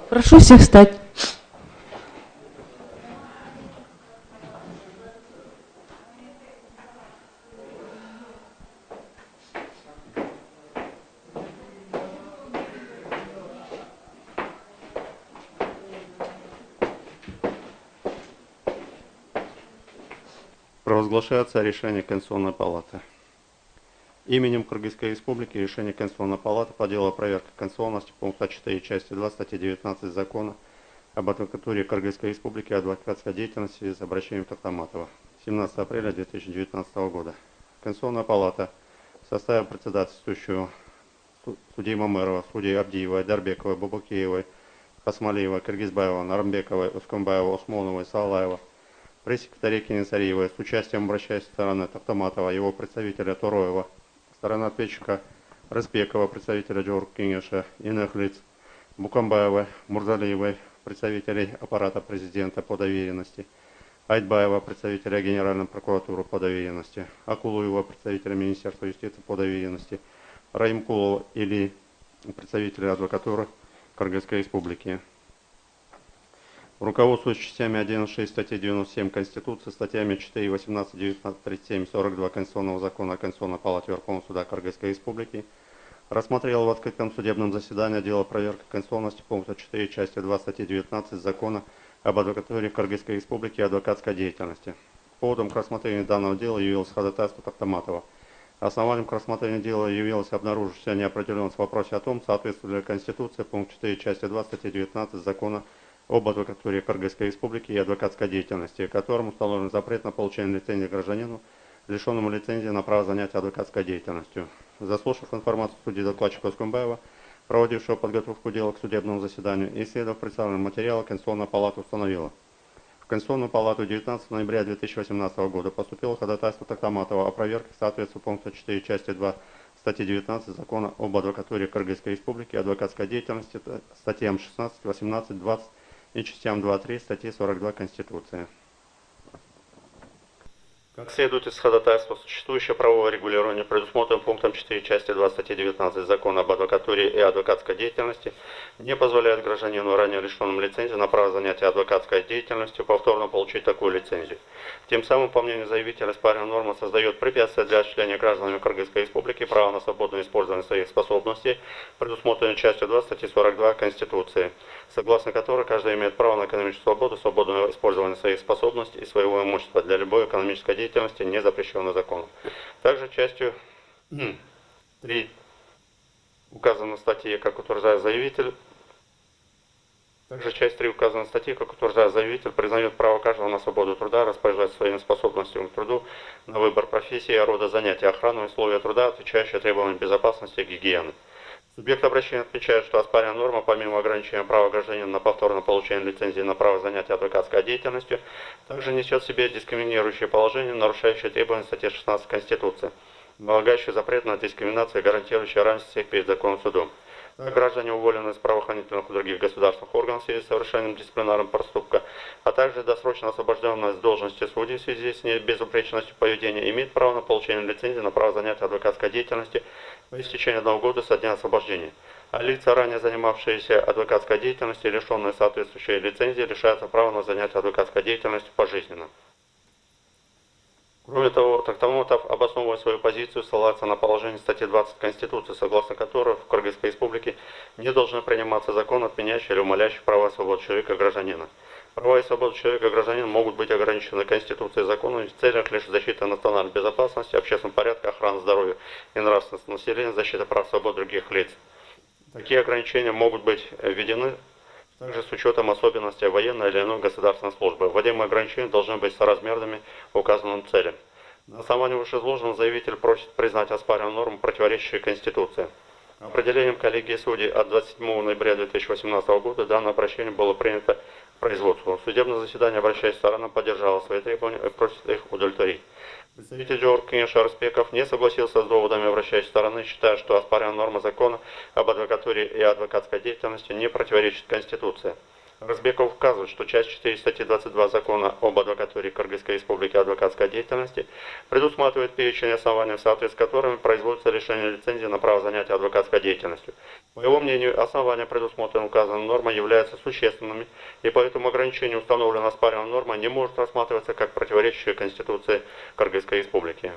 Прошу всех встать. Провозглашается решение Конституционной палаты. Именем Кыргызской Республики решение Конституционной палаты по делу о проверке конституционности пункта 4 части 2 статьи 19 Закона об адвокатуре Кыргызской Республики и адвокатской деятельности с обращением Тохтаматова. 17 апреля 2019 года. Конституционная палата в составе председательствующего судьи Мамерова, судей Абдиевой, Дарбековой, Бабукеевой, Хасмалиевой, Кыргызбаева, Нарымбековой, Ускумбаева, Усмоновой, Салаева, пресс-секретаря Кенесариевой с участием обращаясь стороны Тохтаматова, его представителя Туроева, стороны ответчика Рызбекова, представителя Джорг Кенеша, иных лиц, Букамбаевой, Мурзалиевой, представителей аппарата президента по доверенности, Айтбаева, представителя Генеральной прокуратуры по доверенности, Акулуева, представителя Министерства юстиции по доверенности, Раимкулова или представителя адвокатуры Кыргызской Республики. Руководствуясь частями 1.6 статьи 97 Конституции, статьями 4, 18, 19, 37, 42 Конституционного закона о Конституционной палате Верховного суда Кыргызской Республики, рассмотрел в открытом судебном заседании дело проверки конституционности пункта 4 части 2 статьи 19 Закона об адвокатуре Кыргызской Республики и адвокатской деятельности. Поводом к рассмотрению данного дела явилось ходатайство Тохтаматова. Основанием к рассмотрению дела явилась обнаружившаяся неопределенность в вопросе о том, соответствует ли Конституции пункт 4 части 2 статьи 19 Закона об адвокатуре Кыргызской Республики и адвокатской деятельности, которым установлен запрет на получение лицензии гражданину, лишенному лицензии на право занятия адвокатской деятельностью. Заслушав информацию судьи докладчика Ускумбаева, проводившего подготовку дела к судебному заседанию, и исследовав представленные материалы, Конституционная палата установила. В Конституционную палату 19 ноября 2018 года поступило ходатайство Тохтаматова о проверке соответствия пункта 4 части 2 статьи 19 Закона об адвокатуре Кыргызской Республики и адвокатской деятельности статьям 16, 18, 20 и частям 2.3 статьи 42 Конституции. Как следует из ходатайства, существующее правовое регулирование, предусмотренное пунктом 4 части 2 статьи 19 Закона об адвокатуре и адвокатской деятельности, не позволяет гражданину, ранее лишенному лицензии на право занятия адвокатской деятельностью, повторно получить такую лицензию. Тем самым, по мнению заявителя, оспариваемая норма создает препятствия для осуществления гражданами Кыргызской Республики права на свободное использование своих способностей, предусмотренной частью 2 статьи 42 Конституции, согласно которой каждый имеет право на экономическую свободу, свободное использование своих способностей и своего имущества для любой экономической деятельности, не запрещенной законом. Также частью 3 указано в статье, как утверждает заявитель, часть 3 указанной статьи, как утверждает заявитель, признает право каждого на свободу труда, распоряжаться своими способностями к труду, на выбор профессии, рода занятий, охрану, условия труда, отвечающие требованиям безопасности и гигиены. Субъект обращения отмечает, что оспариваемая норма, помимо ограничения права гражданина на повторное получение лицензии на право занятия адвокатской деятельностью, также несет в себе дискриминирующее положение, нарушающее требования статьи 16 Конституции, налагающее запрет на дискриминацию и гарантирующее равенство всех перед законом судом. Так, граждане, уволенные из правоохранительных и других государственных органов в связи с совершением дисциплинарного проступка, а также досрочно освобожденные с должности судей в связи с безупречностью поведения, имеют право на получение лицензии на право занятия адвокатской деятельности по истечении 1 года со дня освобождения. А лица, ранее занимавшиеся адвокатской деятельностью, лишенные соответствующей лицензии, лишаются права на занятие адвокатской деятельностью пожизненно. Кроме того, Тохтаматов, обосновывая свою позицию, ссылается на положение статьи 20 Конституции, согласно которой в Кыргызской Республике не должны приниматься законы, отменяющие или умаляющие права и свободы человека и гражданина. Права и свободы человека и гражданина могут быть ограничены Конституцией и законами в целях лишь защиты национальной безопасности, общественного порядка, охраны здоровья и нравственности населения, защиты прав и свобод других лиц. Такие ограничения могут быть введены также с учетом особенностей военной или иной государственной службы. Вводимые ограничения должны быть соразмерными указанным целям. На основании вышеизложенного заявитель просит признать оспариваемую норму, противоречащей Конституции. Определением коллегии судей от 27 ноября 2018 года данное обращение было принято к производству. Судебное заседание, обращаясь к сторонам, поддержало свои требования и просит их удовлетворить. Представитель Джорг Кенеша Рызбеков не согласился с доводами обращающей стороны, считая, что оспариваемая норма закона об адвокатуре и адвокатской деятельности не противоречит Конституции. Разбеков указывает, что часть 4 статьи 22 Закона об адвокатуре Кыргызской Республики адвокатской деятельности предусматривает перечень оснований, в соответствии с которыми производится лишение лицензии на право занятия адвокатской деятельностью. По его мнению, основания, предусмотренные указанной нормой, являются существенными, и поэтому ограничение, установленное оспариваемой нормой, не может рассматриваться как противоречащее Конституции Кыргызской Республики.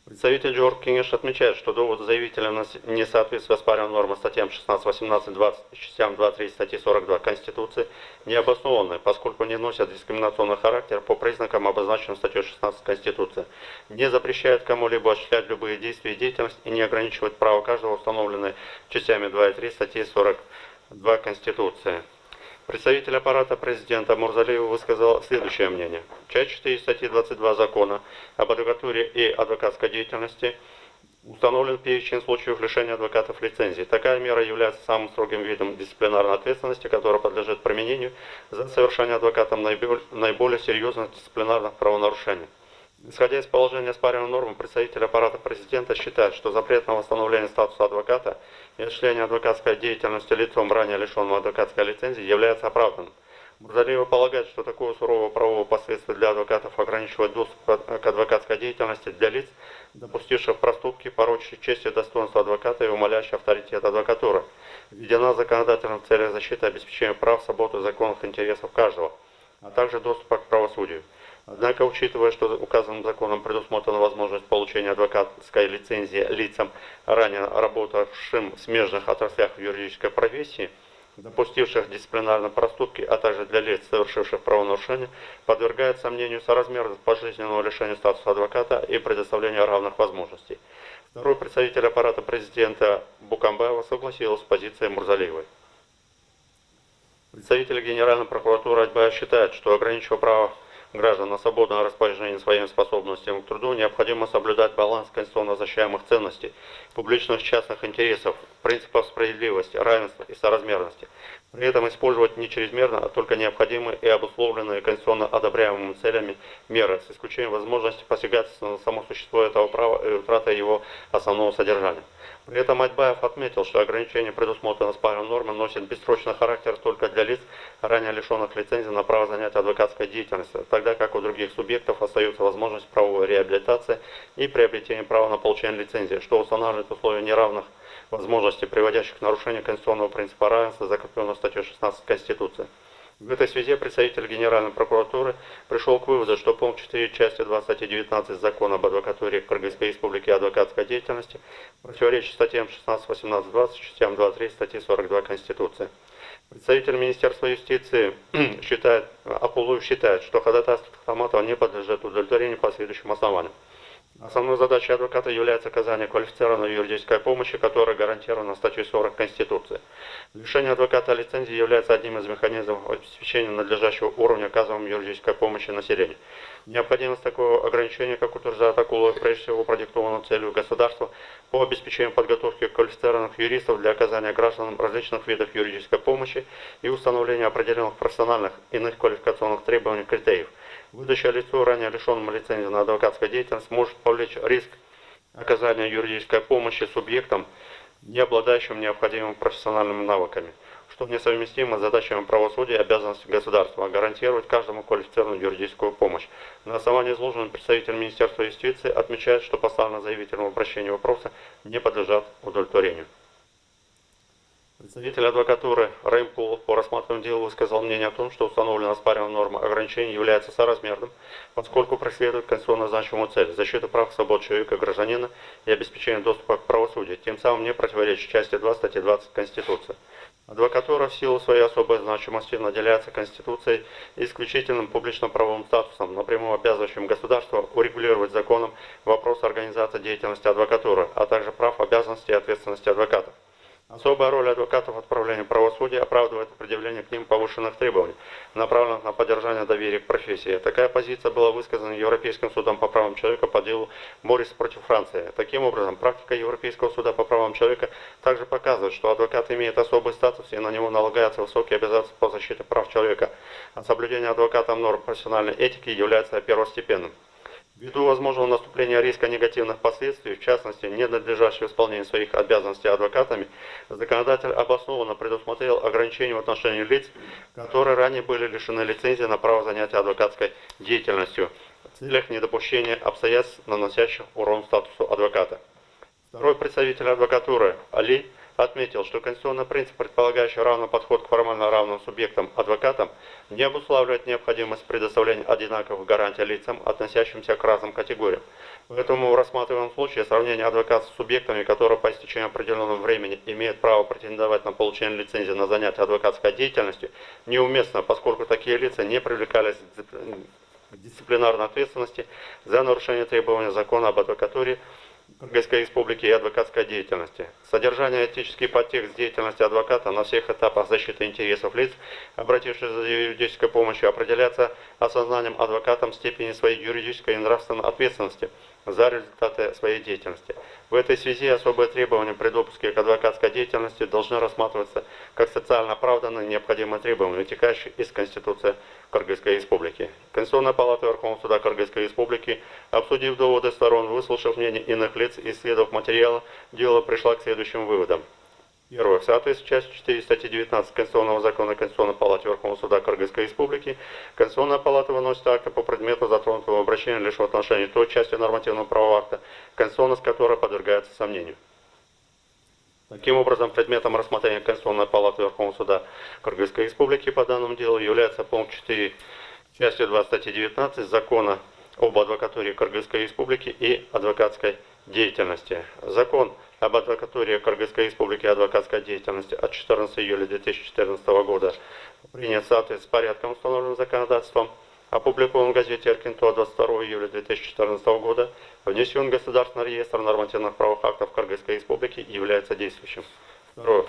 Представитель Джордж Кенеш отмечает, что довод заявителя на несоответствие оспариваемой нормы статьям 16, 18, 20, частям 2-3 статьи 42 Конституции необоснованны, поскольку не носят дискриминационный характер по признакам, обозначенным статьей 16 Конституции, не запрещают кому-либо осуществлять любые действия и деятельность и не ограничивают право каждого, установленное частями 2 и 3 статьи 42 Конституции. Представитель аппарата президента Мурзалиев высказал следующее мнение. Часть 4 статьи 22 Закона об адвокатуре и адвокатской деятельности установлен перечень случаев лишения адвокатов лицензии. Такая мера является самым строгим видом дисциплинарной ответственности, которая подлежит применению за совершение адвокатом наиболее серьезных дисциплинарных правонарушений. Исходя из положения оспариваемой нормы, представитель аппарата президента считает, что запрет на восстановление статуса адвоката и осуществление адвокатской деятельности лицом, ранее лишенным адвокатской лицензии, является оправданным. Мурзалиева полагает, что такое суровое правовое последствие для адвокатов ограничивает доступ к адвокатской деятельности для лиц, допустивших проступки, порочащие честь и достоинство адвоката и умаляющие авторитет адвокатуры, введена законодательно в целях защиты и обеспечения прав, свобод и законных интересов каждого, а также доступа к правосудию. Однако, учитывая, что указанным законом предусмотрена возможность получения адвокатской лицензии лицам, ранее работавшим в смежных отраслях в юридической профессии, допустивших дисциплинарные проступки, а также для лиц, совершивших правонарушения, подвергает сомнению соразмерность пожизненного лишения статуса адвоката и предоставления равных возможностей. Второй представитель аппарата президента Букамбаева согласился с позицией Мурзалиевой. Представитель Генеральной прокуратуры Атбаев считает, что ограничивая право граждан на свободное распоряжение своими способностями к труду, необходимо соблюдать баланс конституционно защищаемых ценностей, публичных и частных интересов, принципов справедливости, равенства и соразмерности. При этом использовать не чрезмерно, а только необходимые и обусловленные конституционно одобряемыми целями меры, с исключением возможности посягательства на само существо этого права и утраты его основного содержания. При этом Атбаев отметил, что ограничение, предусмотренное оспариваемой нормой, носит бессрочный характер только для лиц, ранее лишенных лицензии на право занятия адвокатской деятельностью, тогда как у других субъектов остается возможность правовой реабилитации и приобретения права на получение лицензии, что устанавливает условия неравных возможностей, приводящих к нарушению конституционного принципа равенства, закрепленного статьей 16 Конституции. В этой связи представитель Генеральной прокуратуры пришел к выводу, что пункт 4 части 2 статьи 19 Закона об адвокатуре Кыргызской Республики и адвокатской деятельности противоречит статьям 16, 18, 20, частям 2-3 статьи 42 Конституции. Представитель Министерства юстиции Апулуев считает, что ходатайство Ахматова не подлежит удовлетворению по следующим основаниям. Основной задачей адвоката является оказание квалифицированной юридической помощи, которая гарантирована статьей 40 Конституции. Лишение адвоката лицензии является одним из механизмов обеспечения надлежащего уровня оказываемой юридической помощи населению. Необходимость такого ограничения, как утверждает Акулов, прежде всего продиктована целью государства по обеспечению подготовки квалифицированных юристов для оказания гражданам различных видов юридической помощи и установления определенных профессиональных иных квалификационных требований и критериев. Выдача лицу, ранее лишенному лицензии на адвокатскую деятельность, может повлечь риск оказания юридической помощи субъектам, не обладающим необходимыми профессиональными навыками, что несовместимо с задачами правосудия и обязанностями государства гарантировать каждому квалифицированную юридическую помощь. На основании изложенного представитель Министерства юстиции отмечает, что поставленные заявителям в обращении вопросы не подлежат удовлетворению. Представитель адвокатуры Раим Пулов по рассматриваемому делу высказал мнение о том, что установленная оспариваемая норма ограничений является соразмерным, поскольку преследует конституционно значимую цель – защиту прав и свобод человека и гражданина и обеспечение доступа к правосудию, тем самым не противоречит части 2 статьи 20 Конституции. Адвокатура в силу своей особой значимости наделяется Конституцией исключительным публично-правовым статусом, напрямую обязывающим государство урегулировать законом вопрос организации деятельности адвокатуры, а также прав, обязанностей и ответственности адвокатов. Особая роль адвокатов в отправлении правосудия оправдывает предъявление к ним повышенных требований, направленных на поддержание доверия к профессии. Такая позиция была высказана Европейским судом по правам человека по делу Моррис против Франции. Таким образом, практика Европейского суда по правам человека также показывает, что адвокат имеет особый статус и на него налагаются высокие обязательства по защите прав человека, а соблюдение адвокатом норм профессиональной этики является первостепенным. Ввиду возможного наступления риска негативных последствий, в частности, ненадлежащего исполнения своих обязанностей адвокатами, законодатель обоснованно предусмотрел ограничения в отношении лиц, которые ранее были лишены лицензии на право занятия адвокатской деятельностью в целях недопущения обстоятельств, наносящих урон статусу адвоката. Второй представитель адвокатуры Али отметил, что конституционный принцип, предполагающий равный подход к формально равным субъектам адвокатам, не обуславливает необходимость предоставления одинаковых гарантий лицам, относящимся к разным категориям. Поэтому в рассматриваемом случае сравнение адвоката с субъектами, которые по истечению определенного времени имеют право претендовать на получение лицензии на занятие адвокатской деятельностью, неуместно, поскольку такие лица не привлекались к дисциплинарной ответственности за нарушение требований закона об адвокатуре Кыргызской Республики и адвокатской деятельности. Содержание этический подтекст деятельности адвоката на всех этапах защиты интересов лиц, обратившихся за юридической помощью, определяется осознанием адвокатом степени своей юридической и нравственной ответственности за результаты своей деятельности. В этой связи особые требования при допуске к адвокатской деятельности должны рассматриваться как социально оправданные необходимые требования, вытекающие из Конституции Кыргызской Республики. Конституционная палата Верховного суда Кыргызской Республики, обсудив доводы сторон, выслушав мнение иных лиц и исследовав материалы, дело пришла к следующим выводам. Первое. В соответствии с частью 4 статьи 19 Конституционного закона Конституционной палаты Верховного суда Кыргызской Республики, Конституционная палата выносит акты по предмету затронутого обращения лишь в отношении той части нормативного правового акта, конституционность которой подвергается сомнению. Таким образом, предметом рассмотрения Конституционной палаты Верховного суда Кыргызской Республики по данному делу является пункт 4 части 2 статьи 19 Закона об адвокатуре Кыргызской Республики и адвокатской деятельности. Закон об адвокатуре Кыргызской Республики и адвокатской деятельности от 14 июля 2014 года принят в соответствии с порядком, установленным законодательством, опубликован в газете «Эркинто» 22 июля 2014 года, внесен в Государственный реестр нормативных правовых актов Кыргызской Республики и является действующим. Второе.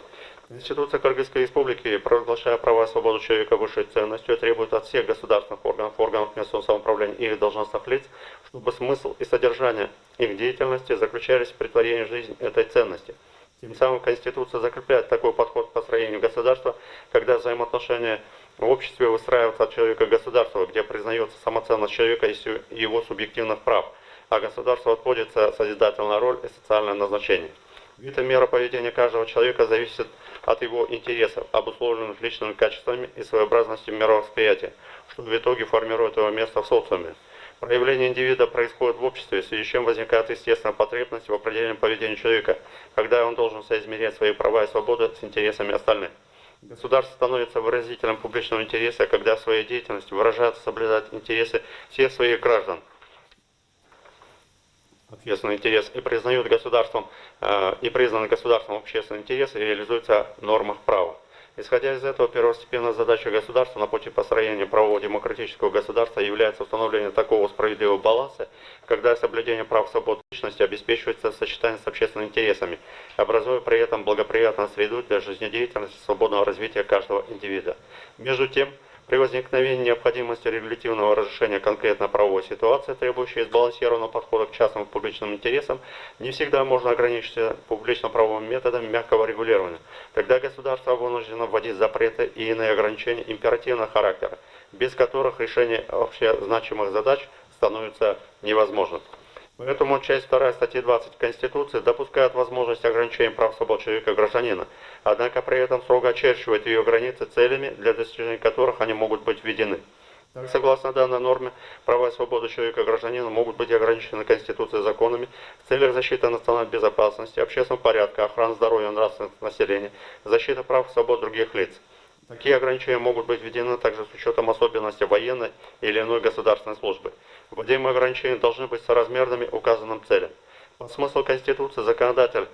Конституция Кыргызской Республики, провозглашая права и свободу человека высшей ценностью, требует от всех государственных органов местного самоуправления и их должностных лиц, чтобы смысл и содержание их деятельности заключались в претворении в жизнь этой ценности. Тем самым Конституция закрепляет такой подход к построению государства, когда взаимоотношения в обществе выстраиваются от человека к государству, где признается самоценность человека и его субъективных прав, а государству отводится созидательная роль и социальное назначение. Вид и мера поведения каждого человека зависит от его интересов, обусловленных личными качествами и своеобразностью мировосприятия, что в итоге формирует его место в социуме. Проявление индивида происходит в обществе, в связи с чем возникает естественная потребность в определенном поведении человека, когда он должен соизмерять свои права и свободы с интересами остальных. Государство становится выразителем публичного интереса, когда в своей деятельности выражает и соблюдает интересы всех своих граждан. Ответственный интерес и признают государством и признанный государством общественный интерес реализуется в нормах права. Исходя из этого, первостепенной задачей государства на пути построения правового демократического государства является установление такого справедливого баланса, когда соблюдение прав и свобод личности обеспечивается в сочетании с общественными интересами, образуя при этом благоприятную среду для жизнедеятельности и свободного развития каждого индивида. Между тем, при возникновении необходимости регулятивного разрешения конкретной правовой ситуации, требующей сбалансированного подхода к частным и публичным интересам, не всегда можно ограничиться публично-правовыми методами мягкого регулирования. Тогда государство вынуждено вводить запреты и иные ограничения императивного характера, без которых решение общезначимых задач становится невозможным. Поэтому часть 2 статьи 20 Конституции допускает возможность ограничения прав свобод человека и гражданина, однако при этом строго очерчивает ее границы целями, для достижения которых они могут быть введены. Так, согласно данной норме, права и свободы человека и гражданина могут быть ограничены Конституцией и законами в целях защиты национальной безопасности, общественного порядка, охраны здоровья и нравственности населения, защиты прав и свобод других лиц. Такие ограничения могут быть введены также с учетом особенностей военной или иной государственной службы. Вводимые ограничения должны быть соразмерными указанным целям. По смыслу Конституции законодатель,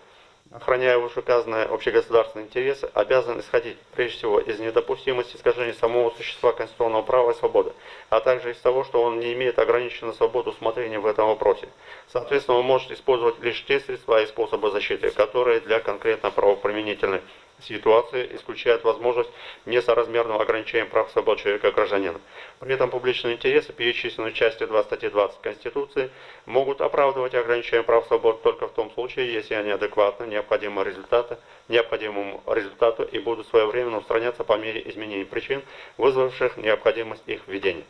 охраняя вышеуказанные общегосударственные интересы, обязан исходить прежде всего из недопустимости искажения самого существа конституционного права и свободы, а также из того, что он не имеет ограниченную свободу усмотрения в этом вопросе. Соответственно, он может использовать лишь те средства и способы защиты, которые для конкретно правоприменительной ситуации исключает возможность несоразмерного ограничения прав и свобод человека и гражданина. При этом публичные интересы, перечисленные в части 2 статьи 20 Конституции, могут оправдывать ограничение прав и свобод только в том случае, если они адекватны необходимому результату и будут своевременно устраняться по мере изменений причин, вызвавших необходимость их введения.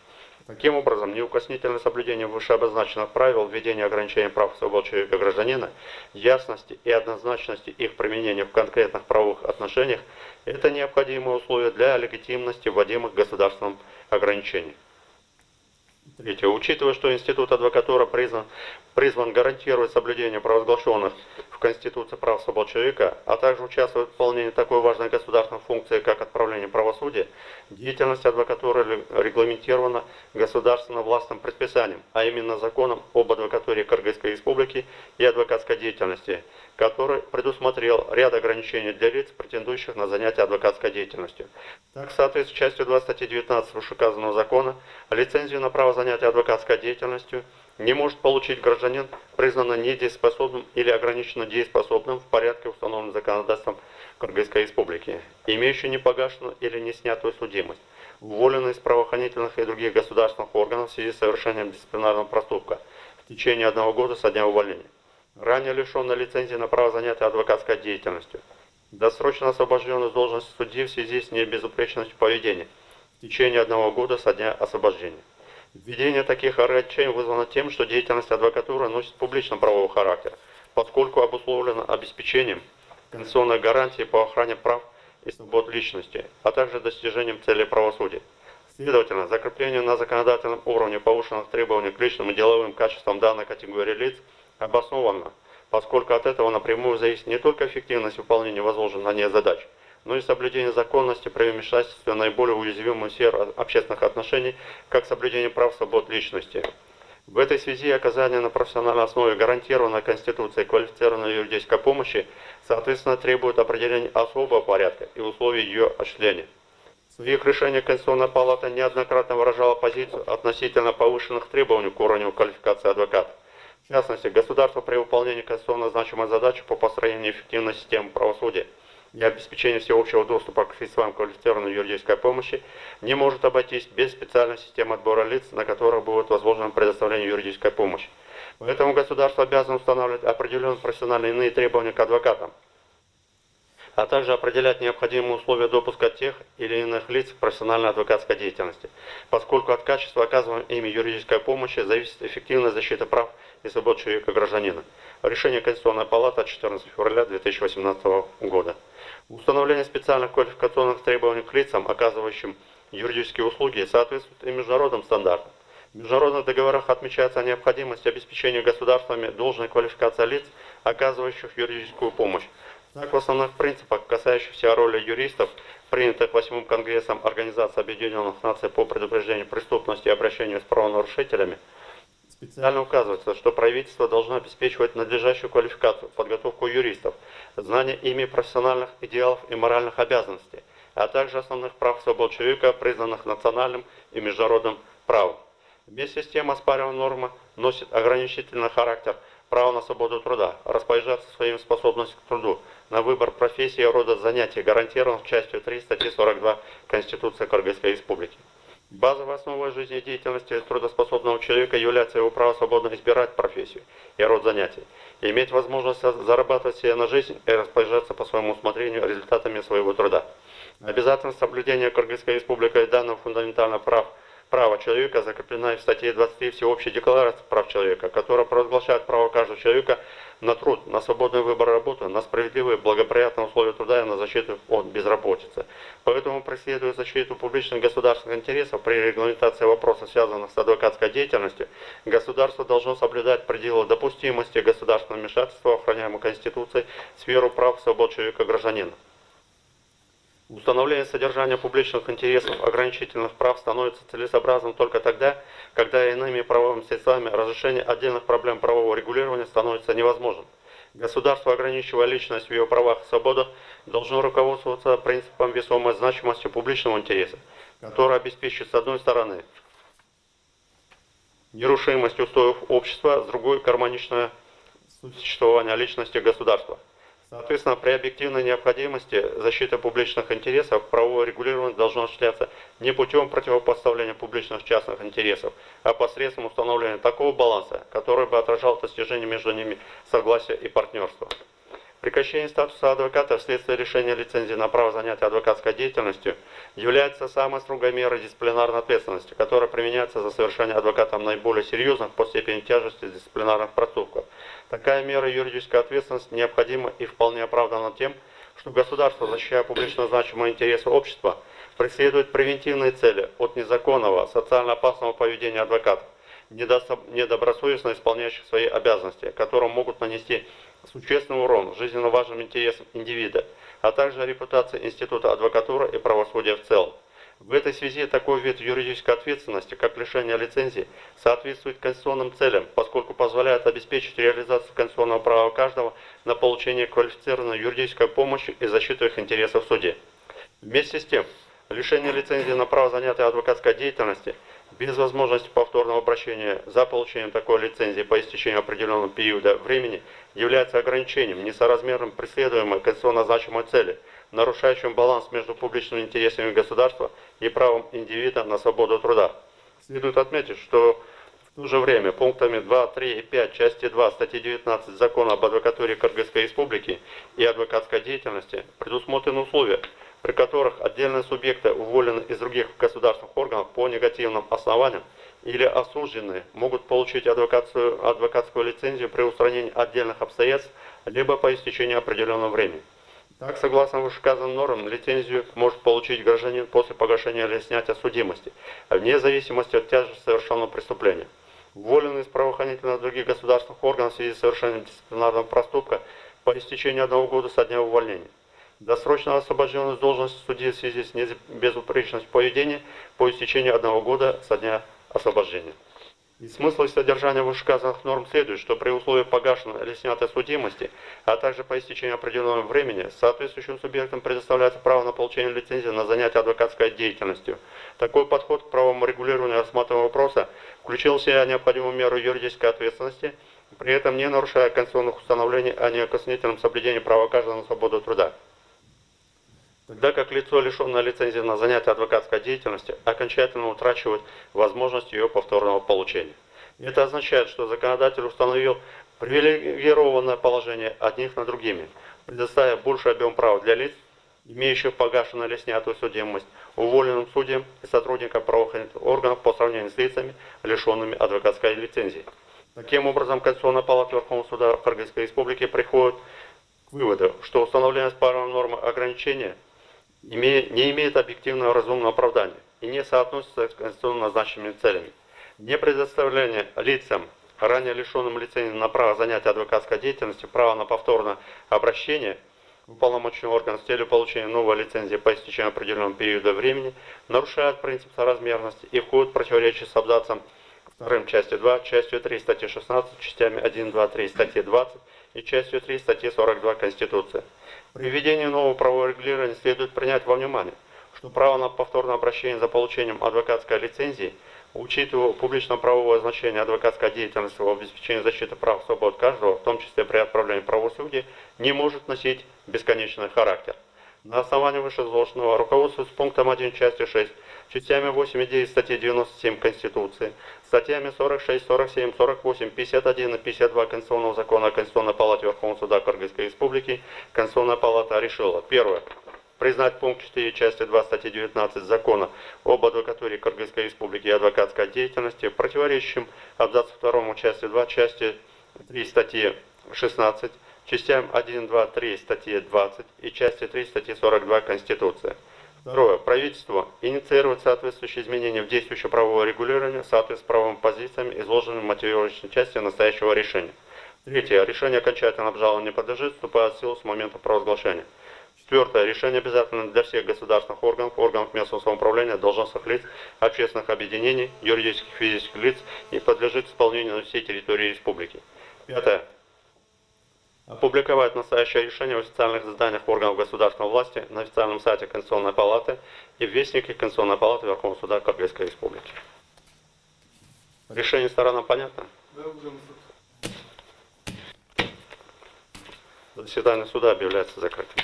Таким образом, неукоснительное соблюдение вышеобозначенных правил введения ограничений прав и свобод человека и гражданина, ясности и однозначности их применения в конкретных правовых отношениях – это необходимые условия для легитимности вводимых государством ограничений. Третье. Учитывая, что институт адвокатуры призван гарантировать соблюдение провозглашенных в Конституции прав и свобод человека, а также участвовать в выполнении такой важной государственной функции, как отправление правосудия, деятельность адвокатуры регламентирована государственно-властным предписанием, а именно законом об адвокатуре Кыргызской Республики и адвокатской деятельности, который предусмотрел ряд ограничений для лиц, претендующих на занятие адвокатской деятельностью. Так, в соответствии с частью 2 статьи 19 вышеуказанного закона, лицензию на право занятия адвокатской деятельностью не может получить гражданин, признанный недееспособным или ограниченно дееспособным в порядке, установленном законодательством Кыргызской Республики, имеющий непогашенную или не снятую судимость, уволенный из правоохранительных и других государственных органов в связи с совершением дисциплинарного проступка в течение 1 года со дня увольнения, ранее лишенный лицензии на право занятия адвокатской деятельностью, досрочно освобожденный с должности судьи в связи с небезупречностью поведения в течение 1 года со дня освобождения. Введение таких ограничений вызвано тем, что деятельность адвокатуры носит публично-правовой характер, поскольку обусловлена обеспечением конституционной гарантии по охране прав и свобод личности, а также достижением целей правосудия. Следовательно, закрепление на законодательном уровне повышенных требований к личным и деловым качествам данной категории лиц обоснованно, поскольку от этого напрямую зависит не только эффективность выполнения возложенных на ней задач, но и соблюдение законности при вмешательстве в наиболее уязвимую сферу общественных отношений, как соблюдение прав и свобод личности. В этой связи оказание на профессиональной основе гарантированной Конституцией квалифицированной юридической помощи, соответственно, требует определения особого порядка и условий ее осуществления. В своих решениях Конституционная палата неоднократно выражала позицию относительно повышенных требований к уровню квалификации адвоката. В частности, государство при выполнении конституционно значимой задачи по построению эффективной системы правосудия и обеспечения всеобщего доступа к средствам квалифицированной юридической помощи не может обойтись без специальной системы отбора лиц, на которых будет возложено предоставление юридической помощи. Поэтому государство обязано устанавливать определенные профессиональные иные требования к адвокатам, а также определять необходимые условия допуска тех или иных лиц к профессиональной адвокатской деятельности, поскольку от качества оказываемой ими юридической помощи зависит эффективная защита прав и свобод человека и гражданина. Решение Конституционной палаты от 14 февраля 2018 года. Установление специальных квалификационных требований к лицам, оказывающим юридические услуги, соответствует и международным стандартам. В международных договорах отмечается необходимость обеспечения государствами должной квалификации лиц, оказывающих юридическую помощь. Так, в основных принципах, касающихся роли юристов, принятых 8-м Конгрессом Организации Объединенных Наций по предупреждению преступности и обращению с правонарушителями, специально указывается, что правительство должно обеспечивать надлежащую квалификацию, подготовку юристов, знание ими профессиональных идеалов и моральных обязанностей, а также основных прав и свобод человека, признанных национальным и международным правом. Вместе с тем оспариваемая норма носит ограничительный характер права на свободу труда, распоряжаться своими способностями к труду, на выбор профессии и рода занятий, гарантированных частью 3 статьи 42 Конституции Кыргызской Республики. Базовой основой жизнедеятельности трудоспособного человека является его право свободно избирать профессию и род занятий, и иметь возможность зарабатывать себе на жизнь и распоряжаться по своему усмотрению результатами своего труда. Обязательность соблюдения Кыргызской Республикой данного фундаментального права человека закреплена в статье 23 Всеобщей декларации прав человека, которая провозглашает право каждого человека на труд, на свободный выбор работы, на справедливые благоприятные условия труда и на защиту от безработицы. Поэтому преследуя защиту публичных государственных интересов при регламентации вопросов, связанных с адвокатской деятельностью, государство должно соблюдать пределы допустимости государственного вмешательства, охраняемой Конституцией, в сферу прав и свобод человека гражданина. Установление содержания публичных интересов ограничительных прав становится целесообразным только тогда, когда иными правовыми средствами разрешение отдельных проблем правового регулирования становится невозможным. Государство, ограничивая личность в ее правах и свободах, должно руководствоваться принципом весомой значимости публичного интереса, который обеспечит с одной стороны нерушимость устоев общества, с другой гармоничное существование личности государства. Соответственно, при объективной необходимости защиты публичных интересов правовое регулирование должно осуществляться не путем противопоставления публичных частных интересов, а посредством установления такого баланса, который бы отражал достижение между ними согласия и партнерства. Прекращение статуса адвоката вследствие лишения лицензии на право занятия адвокатской деятельностью является самой строгой мерой дисциплинарной ответственности, которая применяется за совершение адвокатом наиболее серьезных по степени тяжести дисциплинарных проступков. Такая мера юридической ответственности необходима и вполне оправдана тем, что государство, защищая публично значимые интересы общества, преследует превентивные цели от незаконного, социально опасного поведения адвокатов, недобросовестно исполняющих свои обязанности, которым могут нанести существенный урон жизненно важным интересам индивида, а также репутации института адвокатуры и правосудия в целом. В этой связи такой вид юридической ответственности, как лишение лицензии, соответствует конституционным целям, поскольку позволяет обеспечить реализацию конституционного права каждого на получение квалифицированной юридической помощи и защиту их интересов в суде. Вместе с тем, лишение лицензии на право занятия адвокатской деятельности без возможности повторного обращения за получением такой лицензии по истечению определенного периода времени является ограничением, несоразмерным преследуемой конституционно значимой цели, нарушающим баланс между публичными интересами государства и правом индивида на свободу труда. Следует отметить, что в то же время пунктами 2, 3 и 5 части 2 статьи 19 Закона об адвокатуре Кыргызской Республики и адвокатской деятельности предусмотрены условия, при которых отдельные субъекты, уволенные из других государственных органов по негативным основаниям или осужденные, могут получить адвокатскую лицензию при устранении отдельных обстоятельств, либо по истечении определенного времени. Так, согласно вышеуказанным нормам, лицензию может получить гражданин после погашения или снятия судимости, вне зависимости от тяжести совершенного преступления. Уволенный из правоохранительных других государственных органов в связи с совершением дисциплинарного проступка по истечению 1 года со дня увольнения. Досрочно освобожденный с должности судьи в связи с безупречностью поведения по истечению 1 года со дня освобождения. Из смысла и содержания вышеуказанных норм следует, что при условии погашенной или снятой судимости, а также по истечению определенного времени, соответствующим субъектам предоставляется право на получение лицензии на занятие адвокатской деятельностью. Такой подход к правовому регулированию рассматриваемого вопроса включил в себя необходимую меру юридической ответственности, при этом не нарушая конституционных установлений о неокоснительном соблюдении права каждого на свободу труда. Тогда как лицо, лишенное лицензии на занятие адвокатской деятельностью, окончательно утрачивает возможность ее повторного получения. Это означает, что законодатель установил привилегированное положение одних над другими, предоставя больший объем прав для лиц, имеющих погашенную или снятую судимость, уволенным судьям и сотрудникам правоохранительных органов по сравнению с лицами, лишенными адвокатской лицензии. Таким образом, Конституционная палата Верховного суда Кыргызской Республики приходит к выводу, что установление спарной нормы ограничения не имеет объективного разумного оправдания и не соотносится с конституционно назначенными целями. Не предоставление лицам, ранее лишенным лицензии на право занятия адвокатской деятельностью, право на повторное обращение в уполномоченный орган с целью получения новой лицензии по истечению определенного периода времени нарушает принцип соразмерности и входит в противоречие с абзацем 2 части 2, частью 3 статьи 16, частями 1, 2, 3 статьи 20 и частью 3 статьи 42 Конституции. При введении нового правового регулирования следует принять во внимание, что право на повторное обращение за получением адвокатской лицензии, учитывая публично-правовое значение адвокатской деятельности в обеспечении защиты прав и свобод каждого, в том числе при отправлении правосудия, не может носить бесконечный характер. На основании вышеизложенного, руководствуясь пунктом 1 части 6, частями 8 и 9 статьи 97 Конституции, статьями 46, 47, 48, 51 и 52 Конституционного закона о Конституционной палате Верховного суда Кыргызской Республики, Конституционная палата решила: первое. Признать пункт 4 части 2 статьи 19 Закона об адвокатуре Кыргызской Республики и адвокатской деятельности противоречащим абзацу 2 части 2 части 3 статьи 16, частям 1, 2, 3 статьи 20 и части 3 статьи 42 Конституции. Второе. Правительство инициирует соответствующие изменения в действующее правовое регулирование в соответствии с правовыми позициями, изложенными в мотивировочной части настоящего решения. Третье. Решение окончательно обжалованию не подлежит, вступает в силу с момента провозглашения. Четвертое. Решение обязательно для всех государственных органов, органов местного самоуправления, должностных лиц, общественных объединений, юридических и физических лиц и подлежит исполнению на всей территории республики. Пятое. Опубликовать настоящее решение в официальных изданиях органов государственной власти, на официальном сайте Конституционной палаты и в Вестнике Конституционной палаты Верховного суда Кыргызской Республики. Решение сторонам понятно? Да, уже на суд. Заседание суда объявляется закрытым.